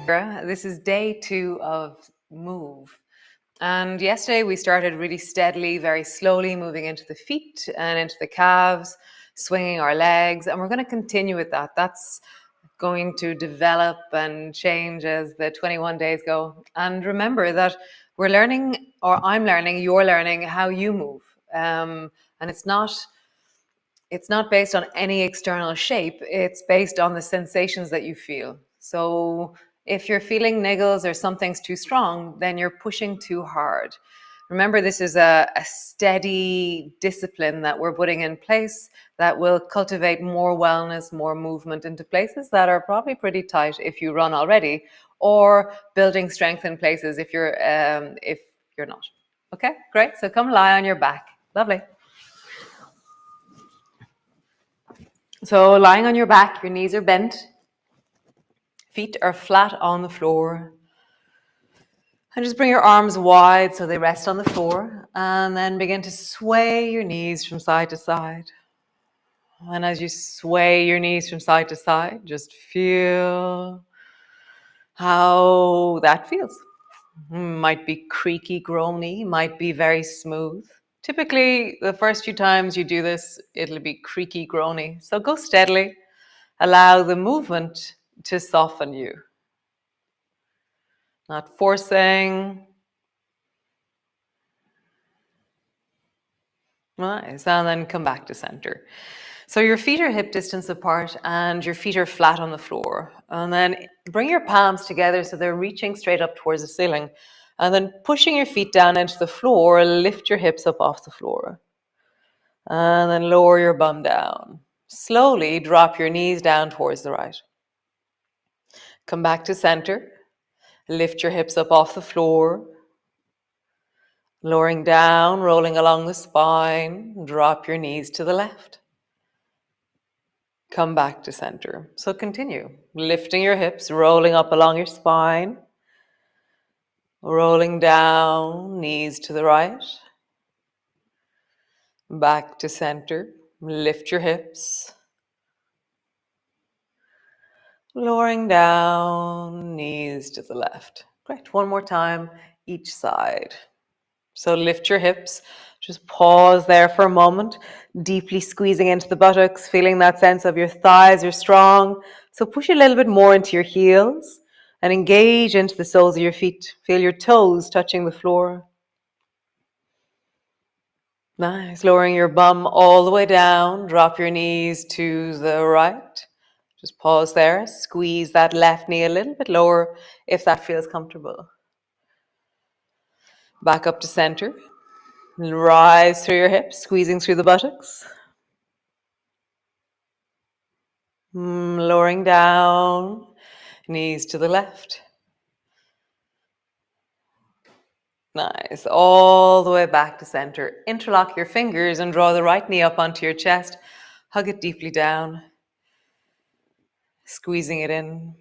This is day 2 of Move. And yesterday we started really steadily, very slowly moving into the feet and into the calves, swinging our legs. And we're going to continue with that. That's going to develop and change as the 21 days go. And remember that we're learning, or I'm learning, you're learning how you move. And it's not based on any external shape. It's based on the sensations that you feel. So if you're feeling niggles or something's too strong, then you're pushing too hard. Remember, this is a steady discipline that we're putting in place that will cultivate more wellness, more movement into places that are probably pretty tight if you run already, or building strength in places if you're not. Okay, great. So come lie on your back. Lovely. So lying on your back, your knees are bent, feet are flat on the floor. And just bring your arms wide so they rest on the floor, and then begin to sway your knees from side to side. And as you sway your knees from side to side, just feel how that feels. Might be creaky, groany, might be very smooth. Typically, the first few times you do this, it'll be creaky, groany. So go steadily. Allow the movement to soften you. Not forcing. Nice. And then come back to center. So your feet are hip distance apart and your feet are flat on the floor. And then bring your palms together so they're reaching straight up towards the ceiling. And then pushing your feet down into the floor, lift your hips up off the floor. And then lower your bum down. Slowly drop your knees down towards the right. Come back to center. Lift your hips up off the floor. Lowering down, rolling along the spine. Drop your knees to the left. Come back to center. So continue. Lifting your hips, rolling up along your spine. Rolling down, knees to the right. Back to center. Lift your hips. Lowering down, knees to the left. Great. One more time, each side. So lift your hips. Just pause there for a moment, deeply squeezing into the buttocks, feeling that sense of your thighs are strong. So push a little bit more into your heels and engage into the soles of your feet. Feel your toes touching the floor. Nice. Lowering your bum all the way down. Drop your knees to the right. Just pause there. Squeeze that left knee a little bit lower if that feels comfortable. Back up to center. Rise through your hips, squeezing through the buttocks. Lowering down, knees to the left. Nice. All the way back to center. Interlock your fingers and draw the right knee up onto your chest. Hug it deeply down. Squeezing it in.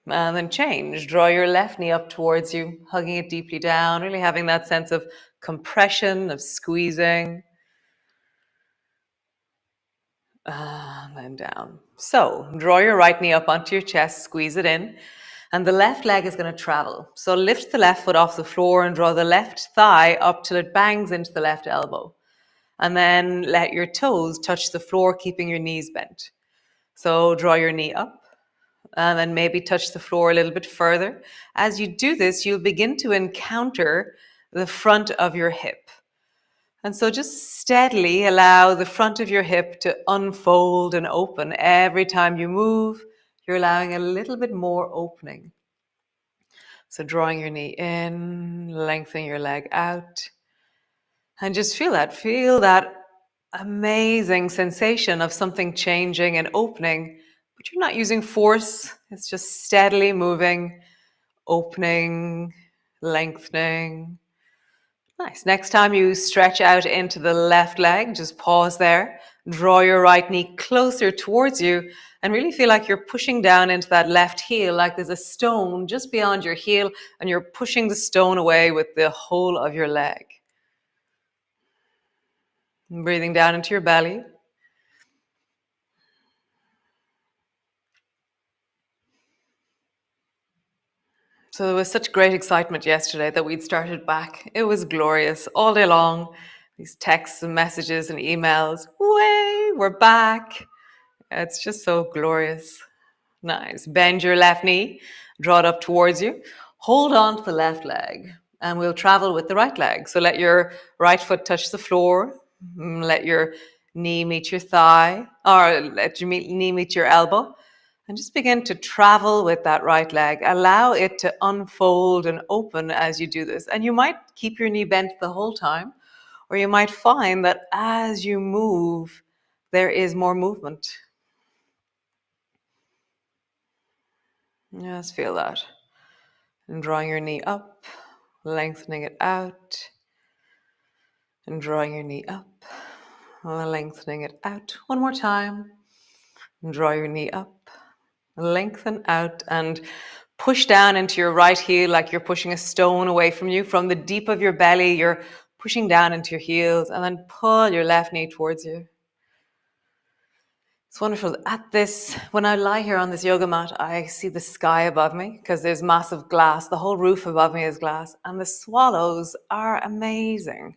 And then change. Draw your left knee up towards you, hugging it deeply down, really having that sense of compression, of squeezing. And then down. So draw your right knee up onto your chest, squeeze it in, and the left leg is going to travel. So lift the left foot off the floor and draw the left thigh up till it bangs into the left elbow. And then let your toes touch the floor, keeping your knees bent. So draw your knee up and then maybe touch the floor a little bit further. As you do this, you'll begin to encounter the front of your hip. And so just steadily allow the front of your hip to unfold and open. Every time you move, you're allowing a little bit more opening. So drawing your knee in, lengthening your leg out. And just feel that amazing sensation of something changing and opening, but you're not using force. It's just steadily moving, opening, lengthening. Nice. Next time you stretch out into the left leg, just pause there. Draw your right knee closer towards you and really feel like you're pushing down into that left heel, like there's a stone just beyond your heel and you're pushing the stone away with the whole of your leg. Breathing down into your belly. So there was such great excitement yesterday that we'd started back. It was glorious all day long. These texts and messages and emails. Way, we're back. It's just so glorious. Nice. Bend your left knee, draw it up towards you. Hold on to the left leg, and we'll travel with the right leg. So let your right foot touch the floor. Let your knee meet your thigh, or let your knee meet your elbow. And just begin to travel with that right leg. Allow it to unfold and open as you do this. And you might keep your knee bent the whole time, or you might find that as you move, there is more movement. Just feel that. And drawing your knee up, lengthening it out, and drawing your knee up, lengthening it out. One more time. And draw your knee up, lengthen out, and push down into your right heel like you're pushing a stone away from you. From the deep of your belly, you're pushing down into your heels, and then pull your left knee towards you. It's wonderful. At this, when I lie here on this yoga mat, I see the sky above me because there's massive glass. The whole roof above me is glass, and the swallows are amazing.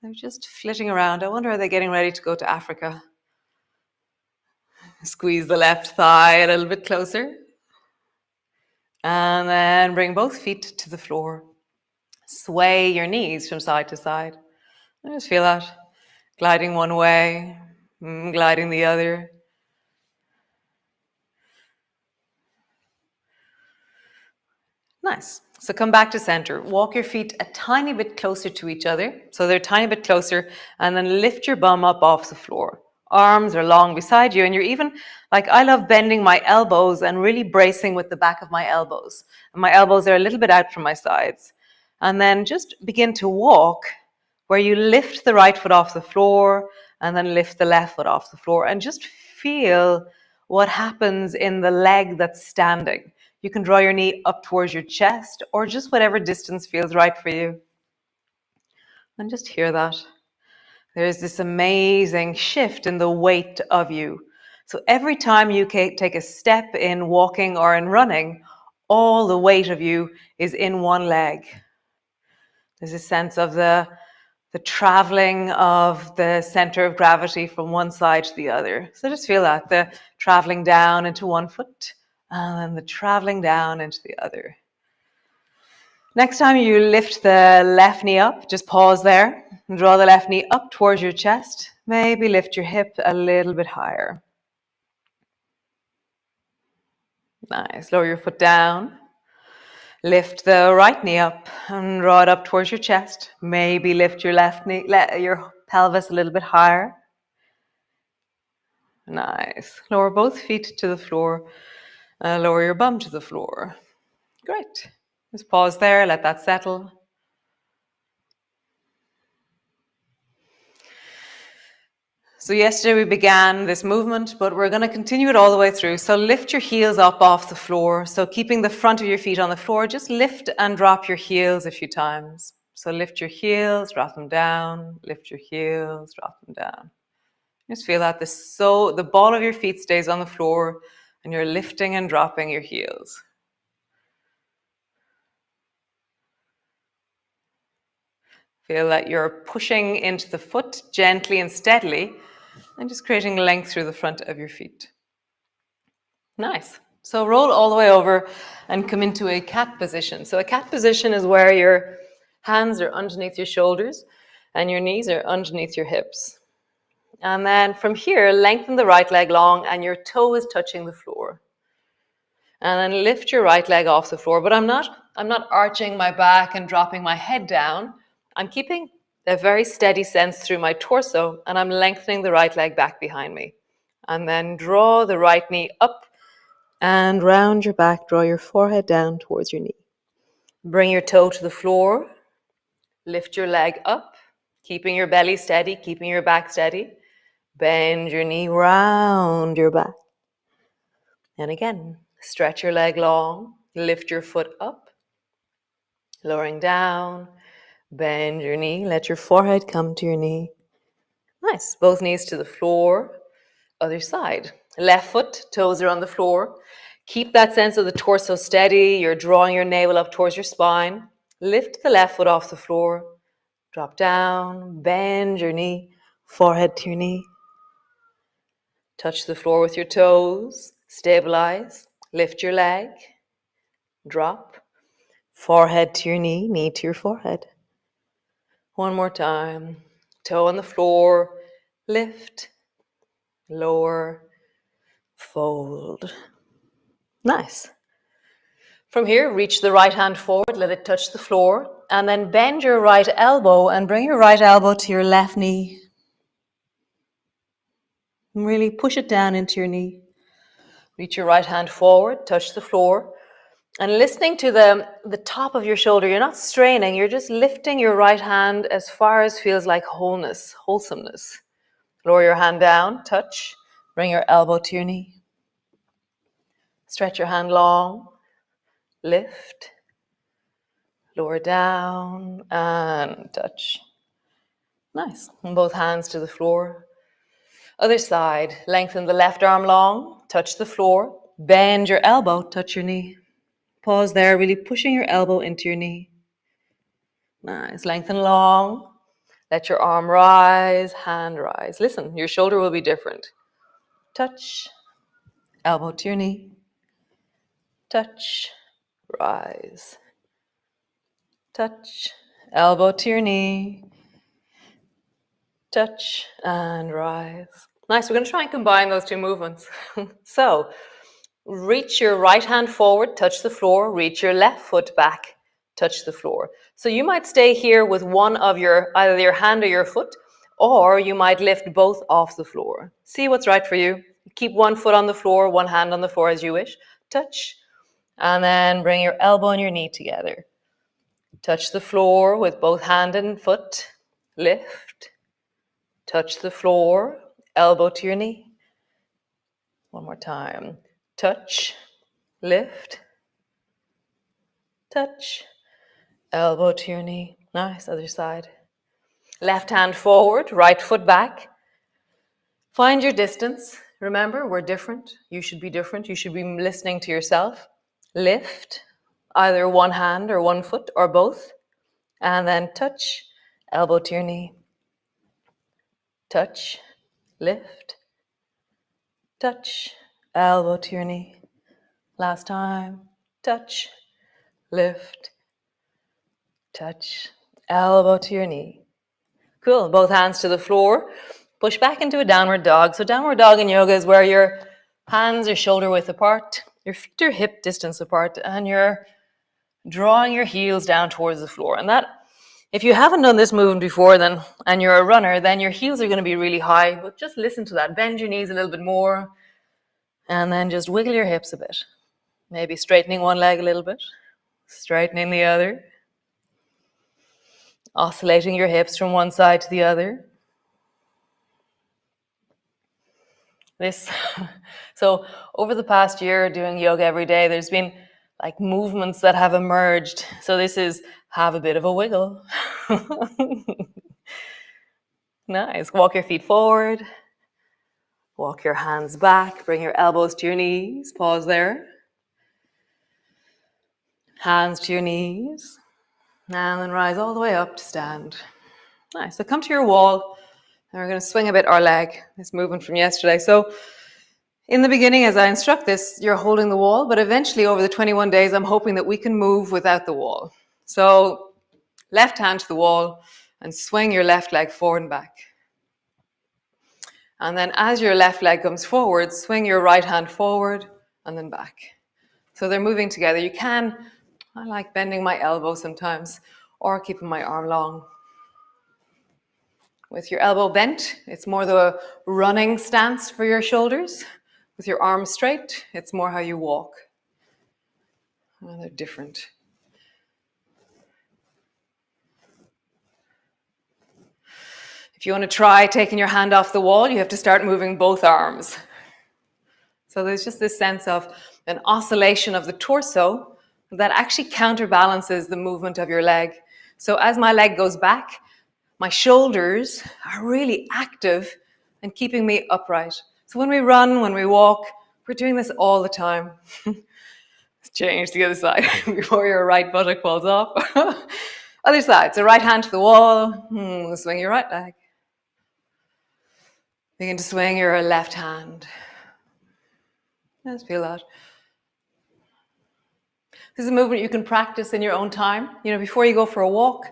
They're just flitting around. I wonder, are they getting ready to go to Africa? Squeeze the left thigh a little bit closer. And then bring both feet to the floor. Sway your knees from side to side. And just feel that. Gliding one way, gliding the other. Nice. So come back to center. Walk your feet a tiny bit closer to each other. So they're a tiny bit closer. And then lift your bum up off the floor. Arms are long beside you. And you're even, like, I love bending my elbows and really bracing with the back of my elbows. And my elbows are a little bit out from my sides. And then just begin to walk where you lift the right foot off the floor and then lift the left foot off the floor. And just feel what happens in the leg that's standing. You can draw your knee up towards your chest or just whatever distance feels right for you. And just hear that. There's this amazing shift in the weight of you. So every time you take a step in walking or in running, all the weight of you is in one leg. There's a sense of the traveling of the center of gravity from one side to the other. So just feel that, the traveling down into one foot and then the traveling down into the other. Next time you lift the left knee up, just pause there and draw the left knee up towards your chest. Maybe lift your hip a little bit higher. Nice. Lower your foot down. Lift the right knee up and draw it up towards your chest. Maybe lift your left knee, your pelvis a little bit higher. Nice. Lower both feet to the floor. Lower your bum to the floor. Great. Just pause there, let that settle. So yesterday we began this movement, but we're going to continue it all the way through. So lift your heels up off the floor. So keeping the front of your feet on the floor, just lift and drop your heels a few times. So lift your heels, drop them down, lift your heels, drop them down. Just feel that the ball of your feet stays on the floor and you're lifting and dropping your heels. Feel that you're pushing into the foot gently and steadily and just creating length through the front of your feet. Nice. So roll all the way over and come into a cat position. So a cat position is where your hands are underneath your shoulders and your knees are underneath your hips. And then from here, lengthen the right leg long and your toe is touching the floor. And then lift your right leg off the floor. But I'm not arching my back and dropping my head down. I'm keeping a very steady sense through my torso and I'm lengthening the right leg back behind me. And then draw the right knee up and round your back, draw your forehead down towards your knee. Bring your toe to the floor. Lift your leg up, keeping your belly steady, keeping your back steady. Bend your knee round your back. And again, stretch your leg long. Lift your foot up. Lowering down. Bend your knee. Let your forehead come to your knee. Nice. Both knees to the floor. Other side. Left foot, toes are on the floor. Keep that sense of the torso steady. You're drawing your navel up towards your spine. Lift the left foot off the floor. Drop down, bend your knee, forehead to your knee. Touch the floor with your toes. Stabilize. Lift your leg. Drop. Forehead to your knee, knee to your forehead. One more time. Toe on the floor. Lift. Lower. Fold. Nice. From here, reach the right hand forward, let it touch the floor, and then bend your right elbow and bring your right elbow to your left knee. And really push it down into your knee. Reach your right hand forward, touch the floor, and listening to the top of your shoulder. You're not straining, you're just lifting your right hand as far as feels like wholeness, wholesomeness. Lower your hand down, touch, bring your elbow to your knee. Stretch your hand long, lift, lower down, and touch. Nice. And both hands to the floor. Other side. Lengthen the left arm long. Touch the floor. Bend your elbow. Touch your knee. Pause there, really pushing your elbow into your knee. Nice. Lengthen long. Let your arm rise, hand rise. Listen, your shoulder will be different. Touch. Elbow to your knee. Touch. Rise. Touch. Elbow to your knee. Touch and rise. Nice, we're going to try and combine those two movements. So, reach your right hand forward, touch the floor, reach your left foot back, touch the floor. So you might stay here with one of either your hand or your foot, or you might lift both off the floor. See what's right for you. Keep one foot on the floor, one hand on the floor as you wish. Touch, and then bring your elbow and your knee together. Touch the floor with both hand and foot. Lift. Touch the floor, elbow to your knee. One more time. Touch, lift, touch, elbow to your knee. Nice, other side. Left hand forward, right foot back. Find your distance. Remember, we're different. You should be different. You should be listening to yourself. Lift, either one hand or one foot or both. And then touch, elbow to your knee. Touch, lift, touch, elbow to your knee. Last time. Touch, lift, touch, elbow to your knee. Cool. Both hands to the floor. Push back into a downward dog. So downward dog in yoga is where your hands are shoulder width apart, your feet are hip distance apart, and you're drawing your heels down towards the floor. And that, if you haven't done this movement before, and you're a runner, then your heels are going to be really high. But just listen to that. Bend your knees a little bit more, and then just wiggle your hips a bit. Maybe straightening one leg a little bit, straightening the other, oscillating your hips from one side to the other. So over the past year doing yoga every day, there's been like movements that have emerged. So this is have a bit of a wiggle. Nice. Walk your feet forward. Walk your hands back. Bring your elbows to your knees. Pause there. Hands to your knees. And then rise all the way up to stand. Nice. So come to your wall. And we're going to swing a bit our leg. This movement from yesterday. So in the beginning, as I instruct this, you're holding the wall. But eventually, over the 21 days, I'm hoping that we can move without the wall. So left hand to the wall and swing your left leg forward and back. And then as your left leg comes forward, swing your right hand forward and then back. So they're moving together. You can, I like bending my elbow sometimes, or keeping my arm long. With your elbow bent, it's more the running stance for your shoulders. With your arms straight, it's more how you walk. Oh, they're different. If you want to try taking your hand off the wall, you have to start moving both arms. So there's just this sense of an oscillation of the torso that actually counterbalances the movement of your leg. So as my leg goes back, my shoulders are really active and keeping me upright. So when we run, when we walk, We're doing this all the time. Change to the other side before your right buttock falls off. Other side. So right hand to the wall. Swing your right leg. Begin to swing your left hand. Let's feel that. This is a movement you can practice in your own time. You know, before you go for a walk,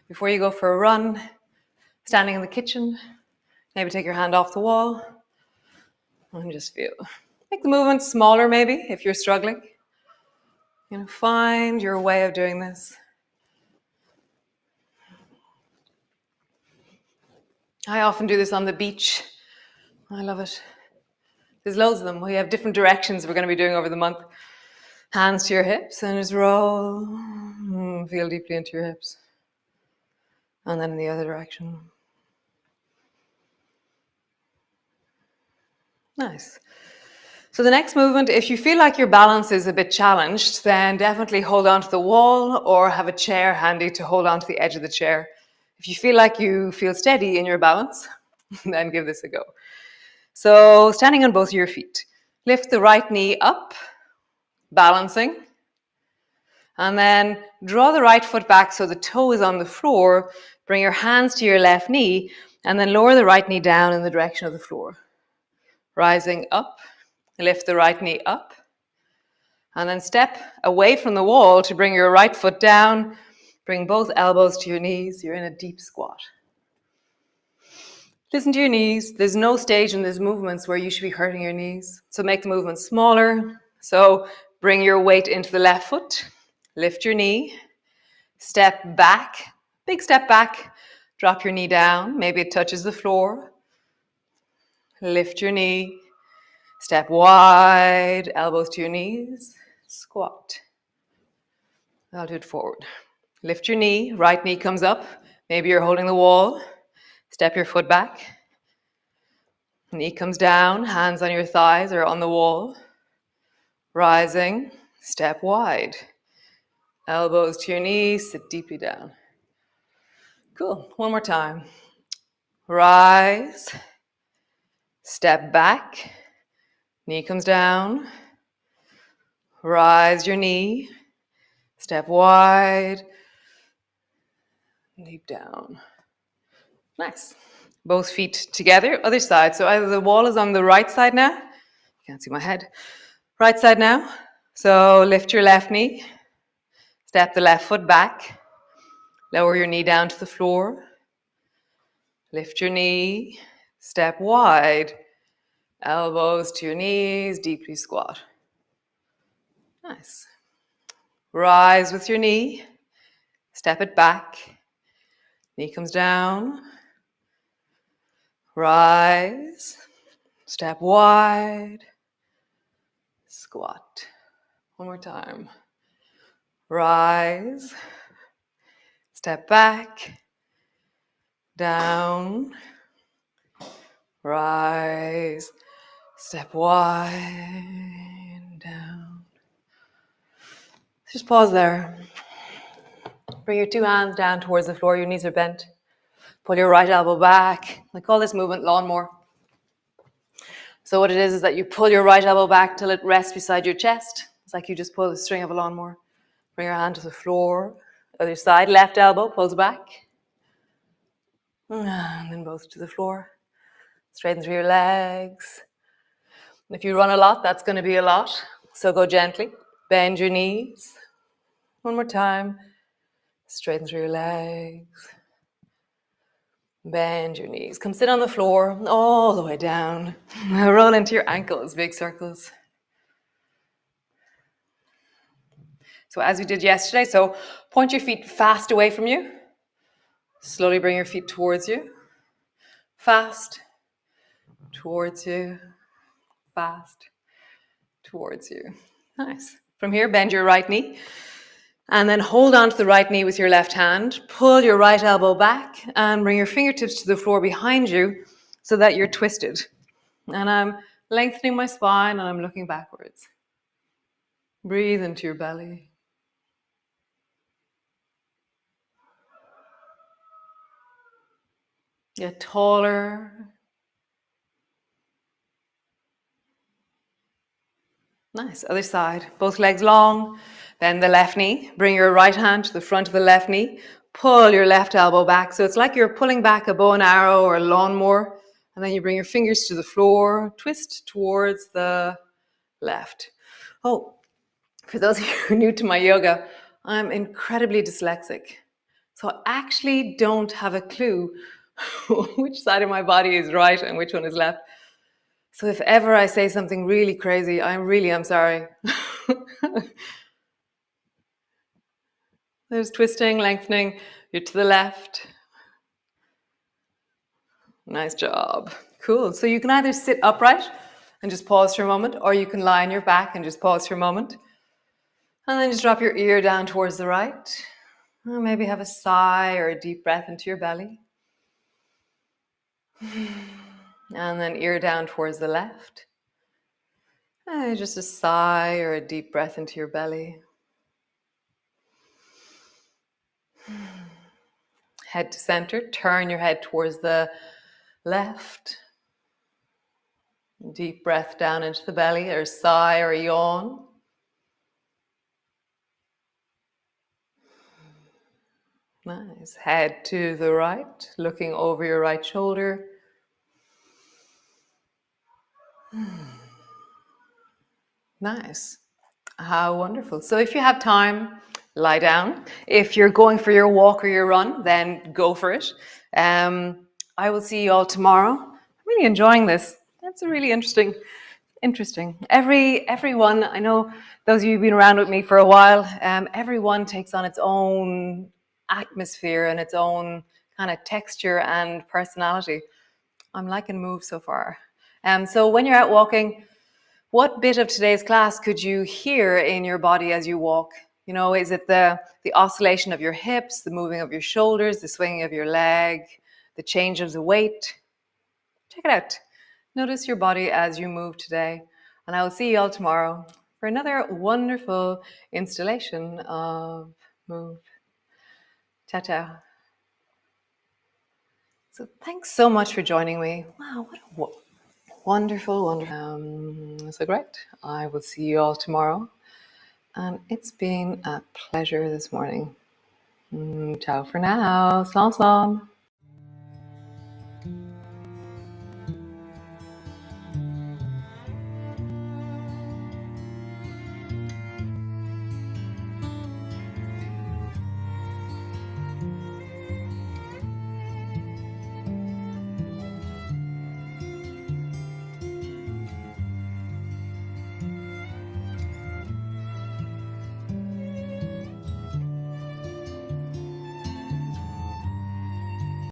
before you go for a run, standing in the kitchen, maybe take your hand off the wall and just feel. Make the movement smaller maybe if you're struggling. You know, find your way of doing this. I often do this on the beach. I love it. There's loads of them. We have different directions we're going to be doing over the month. Hands to your hips and just roll. Feel deeply into your hips. And then in the other direction. Nice. So the next movement, if you feel like your balance is a bit challenged, then definitely hold on to the wall or have a chair handy to hold on to the edge of the chair. If you feel like you feel steady in your balance, then give this a go. So standing on both of your feet, lift the right knee up, balancing, and then draw the right foot back so the toe is on the floor. Bring your hands to your left knee, and then lower the right knee down in the direction of the floor. Rising up, lift the right knee up, and then step away from the wall to bring your right foot down. Bring both elbows to your knees. You're in a deep squat. Listen to your knees. There's no stage in these movements where you should be hurting your knees. So make the movement smaller. So bring your weight into the left foot. Lift your knee. Step back. Big step back. Drop your knee down. Maybe it touches the floor. Lift your knee. Step wide. Elbows to your knees. Squat. I'll do it forward. Lift your knee. Right knee comes up. Maybe you're holding the wall. Step your foot back. Knee comes down, hands on your thighs or on the wall. Rising, step wide. Elbows to your knees, sit deeply down. Cool, one more time. Rise, step back, knee comes down. Rise your knee, step wide, deep down. Nice. Both feet together, other side. So either the wall is on the right side now. You can't see my head. Right side now. So lift your left knee. Step the left foot back. Lower your knee down to the floor. Lift your knee. Step wide. Elbows to your knees. Deeply squat. Nice. Rise with your knee. Step it back. Knee comes down. Rise. Step wide. Squat. One more time. Rise. Step back. Down. Rise. Step wide. Down. Just pause there. Bring your two hands down towards the floor. Your knees are bent. Pull your right elbow back. I call this movement lawnmower. So what it is that you pull your right elbow back till it rests beside your chest. It's like you just pull the string of a lawnmower. Bring your hand to the floor. Other side, left elbow pulls back. And then both to the floor. Straighten through your legs. If you run a lot, that's going to be a lot. So go gently. Bend your knees. One more time. Straighten through your legs. Bend your knees. Come sit on the floor all the way down. Roll into your ankles, big circles. So as we did yesterday, so point your feet fast away from you. Slowly bring your feet towards you. Fast. Towards you. Fast. Towards you. Nice. From here, bend your right knee. And then hold on to the right knee with your left hand. Pull your right elbow back and bring your fingertips to the floor behind you so that you're twisted. And I'm lengthening my spine and I'm looking backwards. Breathe into your belly. Get taller. Nice. Other side. Both legs long. Then the left knee. Bring your right hand to the front of the left knee. Pull your left elbow back. So it's like you're pulling back a bow and arrow or a lawnmower. And then you bring your fingers to the floor. Twist towards the left. Oh, for those of you who are new to my yoga, I'm incredibly dyslexic. So I actually don't have a clue which side of my body is right and which one is left. So if ever I say something really crazy, I'm sorry. There's twisting, lengthening. You're to the left. Nice job. Cool. So you can either sit upright and just pause for a moment, or you can lie on your back and just pause for a moment. And then just drop your ear down towards the right. And maybe have a sigh or a deep breath into your belly. And then ear down towards the left. And just a sigh or a deep breath into your belly. Head to center. Turn your head towards the left. Deep breath down into the belly, or a sigh or a yawn. Nice. Head to the right, looking over your right shoulder. Nice. How wonderful. So if you have time, lie down. If you're going for your walk or your run, then go for it. I will see you all tomorrow. I'm really enjoying this. That's a really interesting. Everyone, I know those of you who've been around with me for a while, everyone takes on its own atmosphere and its own kind of texture and personality. I'm liking move so far. So when you're out walking, what bit of today's class could you hear in your body as you walk? You know, is it the oscillation of your hips, the moving of your shoulders, the swinging of your leg, the change of the weight? Check it out. Notice your body as you move today. And I will see you all tomorrow for another wonderful installation of move. Ciao, ciao. So thanks so much for joining me. Wow, what a wonderful. So great. I will see you all tomorrow. And it's been a pleasure this morning. Ciao for now. Slán slán.